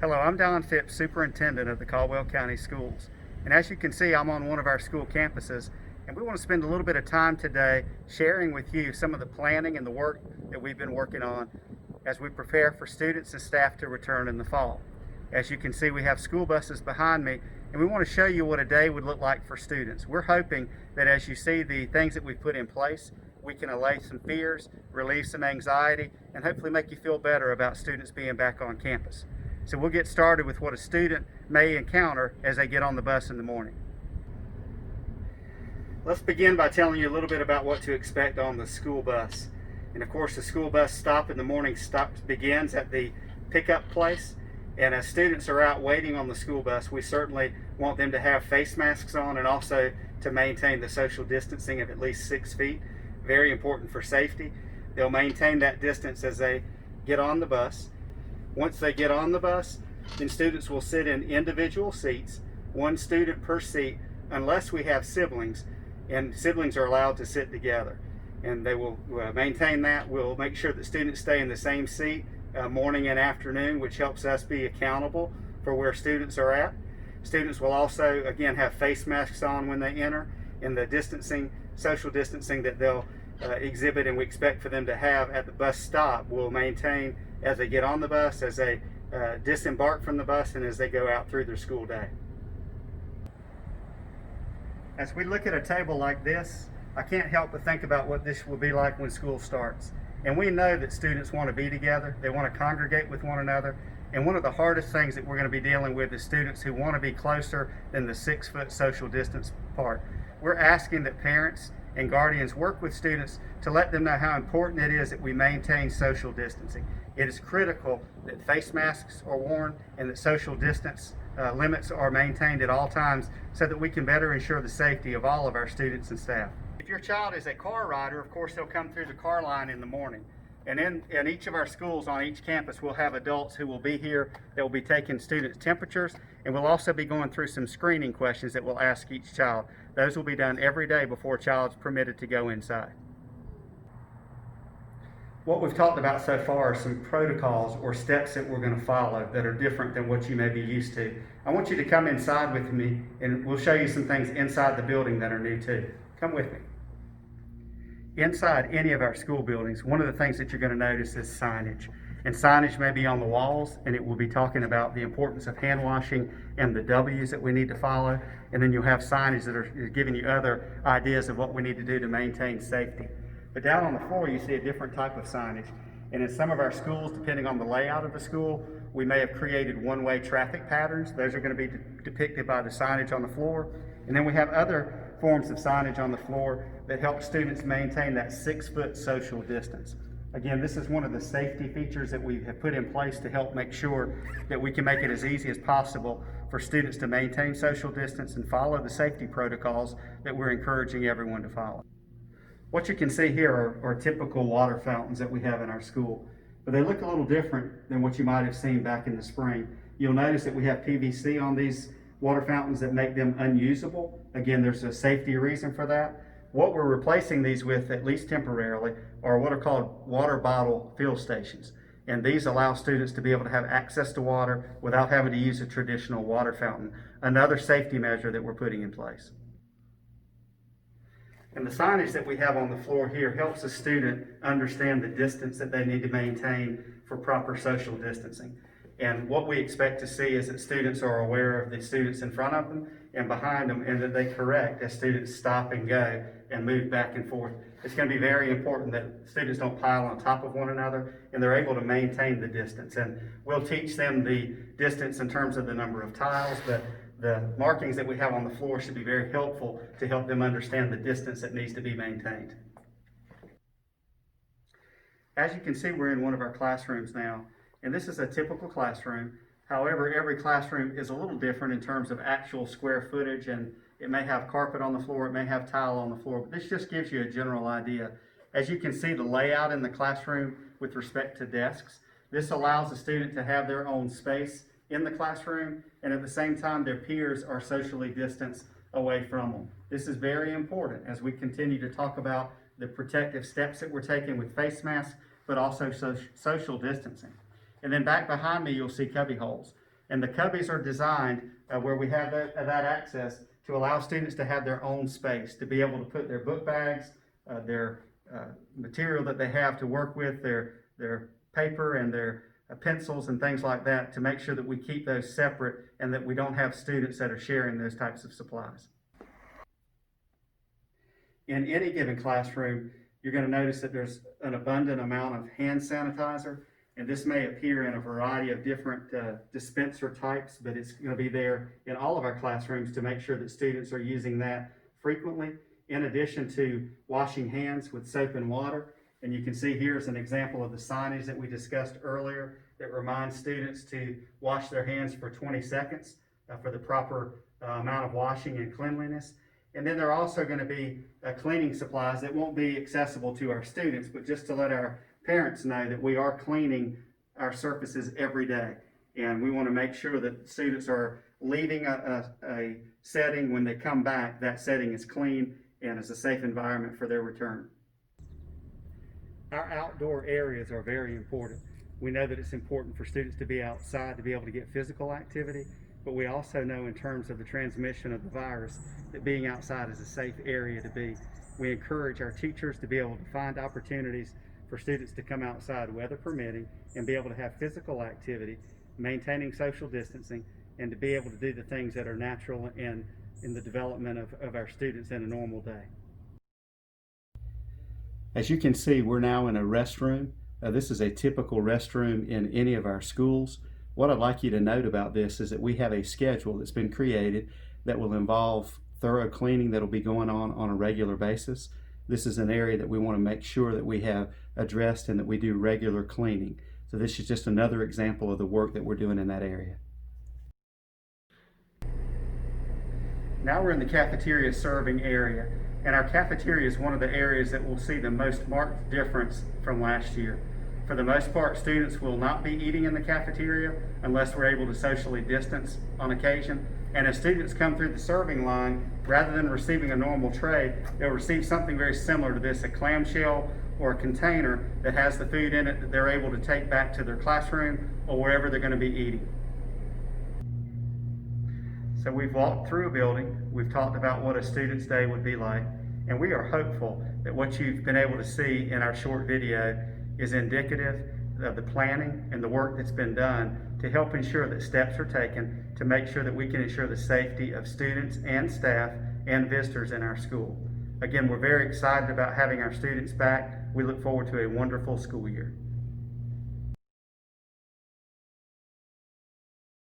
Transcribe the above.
Hello, I'm Don Phipps, Superintendent of the Caldwell County Schools. And as you can see, I'm on one of our school campuses, and we want to spend a little bit of time today sharing with you some of the planning and the work that we've been working on as we prepare for students and staff to return in the fall. As you can see, we have school buses behind me, and we want to show you what a day would look like for students. We're hoping that as you see the things that we've put in place, we can allay some fears, relieve some anxiety, and hopefully make you feel better about students being back on campus. So we'll get started with what a student may encounter as they get on the bus in the morning. Let's begin by telling you a little bit about what to expect on the school bus. And of course, the school bus stop in the morning begins at the pickup place. And as students are out waiting on the school bus, we certainly want them to have face masks on and also to maintain the social distancing of at least 6 feet. Very important for safety. They'll maintain that distance as they get on the bus. Once they get on the bus, then students will sit in individual seats, one student per seat, unless we have siblings, and siblings are allowed to sit together. And they will maintain that. We'll make sure that students stay in the same seat morning and afternoon, which helps us be accountable for where students are at. Students will also, again, have face masks on when they enter, and the distancing, social distancing that they'll exhibit and we expect for them to have at the bus stop will maintain as they get on the bus, as they disembark from the bus, and as they go out through their school day. As we look at a table like this, I can't help but think about what this will be like when school starts. And we know that students want to be together, they want to congregate with one another, and one of the hardest things that we're going to be dealing with is students who want to be closer than the 6-foot social distance part. We're asking that parents and guardians work with students to let them know how important it is that we maintain social distancing. It is critical that face masks are worn and that social distance limits are maintained at all times so that we can better ensure the safety of all of our students and staff. If your child is a car rider, of course they'll come through the car line in the morning. And in each of our schools on each campus, we'll have adults who will be here that will be taking students' temperatures, and we'll also be going through some screening questions that we'll ask each child. Those will be done every day before a child's permitted to go inside. What we've talked about so far are some protocols or steps that we're going to follow that are different than what you may be used to. I want you to come inside with me, and we'll show you some things inside the building that are new too. Come with me. Inside any of our school buildings, one of the things that you're going to notice is signage. And signage may be on the walls, and it will be talking about the importance of hand washing and the W's that we need to follow. And then you'll have signage that are giving you other ideas of what we need to do to maintain safety. But down on the floor, you see a different type of signage. And in some of our schools, depending on the layout of the school, we may have created one-way traffic patterns. Those are going to be depicted by the signage on the floor. And then we have other forms of signage on the floor that help students maintain that 6-foot social distance. Again, this is one of the safety features that we have put in place to help make sure that we can make it as easy as possible for students to maintain social distance and follow the safety protocols that we're encouraging everyone to follow. What you can see here are typical water fountains that we have in our school, but they look a little different than what you might have seen back in the spring. You'll notice that we have PVC on these water fountains that make them unusable. Again, there's a safety reason for that. What we're replacing these with, at least temporarily, are what are called water bottle fill stations. And these allow students to be able to have access to water without having to use a traditional water fountain. Another safety measure that we're putting in place. And the signage that we have on the floor here helps a student understand the distance that they need to maintain for proper social distancing. And what we expect to see is that students are aware of the students in front of them and behind them, and that they correct as students stop and go and move back and forth. It's going to be very important that students don't pile on top of one another and they're able to maintain the distance. And we'll teach them the distance in terms of the number of tiles, but the markings that we have on the floor should be very helpful to help them understand the distance that needs to be maintained. As you can see, we're in one of our classrooms now, and this is a typical classroom. However, every classroom is a little different in terms of actual square footage, and it may have carpet on the floor, it may have tile on the floor, but this just gives you a general idea. As you can see, the layout in the classroom with respect to desks, this allows the student to have their own space in the classroom, and at the same time their peers are socially distanced away from them. This is very important as we continue to talk about the protective steps that we're taking with face masks, but also social distancing. And then back behind me, you'll see cubby holes. And the cubbies are designed where we have that access to allow students to have their own space, to be able to put their book bags, their material that they have to work with, their paper and their pencils and things like that, to make sure that we keep those separate and that we don't have students that are sharing those types of supplies. In any given classroom, you're going to notice that there's an abundant amount of hand sanitizer, and this may appear in a variety of different dispenser types, but it's going to be there in all of our classrooms to make sure that students are using that frequently, in addition to washing hands with soap and water. And you can see here's an example of the signage that we discussed earlier that reminds students to wash their hands for 20 seconds for the proper amount of washing and cleanliness. And then there are also going to be cleaning supplies that won't be accessible to our students, but just to let our parents know that we are cleaning our surfaces every day. And we want to make sure that students are leaving a setting. When they come back, that setting is clean and is a safe environment for their return. Our outdoor areas are very important. We know that it's important for students to be outside, to be able to get physical activity, but we also know in terms of the transmission of the virus that being outside is a safe area to be. We encourage our teachers to be able to find opportunities for students to come outside, weather permitting, and be able to have physical activity, maintaining social distancing, and to be able to do the things that are natural and in the development of our students in a normal day. As you can see, we're now in a restroom. This is a typical restroom in any of our schools. What I'd like you to note about this is that we have a schedule that's been created that will involve thorough cleaning that will be going on a regular basis. This is an area that we want to make sure that we have addressed and that we do regular cleaning. So this is just another example of the work that we're doing in that area. Now we're in the cafeteria serving area, and our cafeteria is one of the areas that will see the most marked difference from last year. For the most part, students will not be eating in the cafeteria unless we're able to socially distance on occasion. And as students come through the serving line, rather than receiving a normal tray, they'll receive something very similar to this, a clamshell or a container that has the food in it that they're able to take back to their classroom or wherever they're going to be eating. So we've walked through a building, we've talked about what a student's day would be like, and we are hopeful that what you've been able to see in our short video is indicative of the planning and the work that's been done to help ensure that steps are taken to make sure that we can ensure the safety of students and staff and visitors in our school. Again, we're very excited about having our students back. We look forward to a wonderful school year.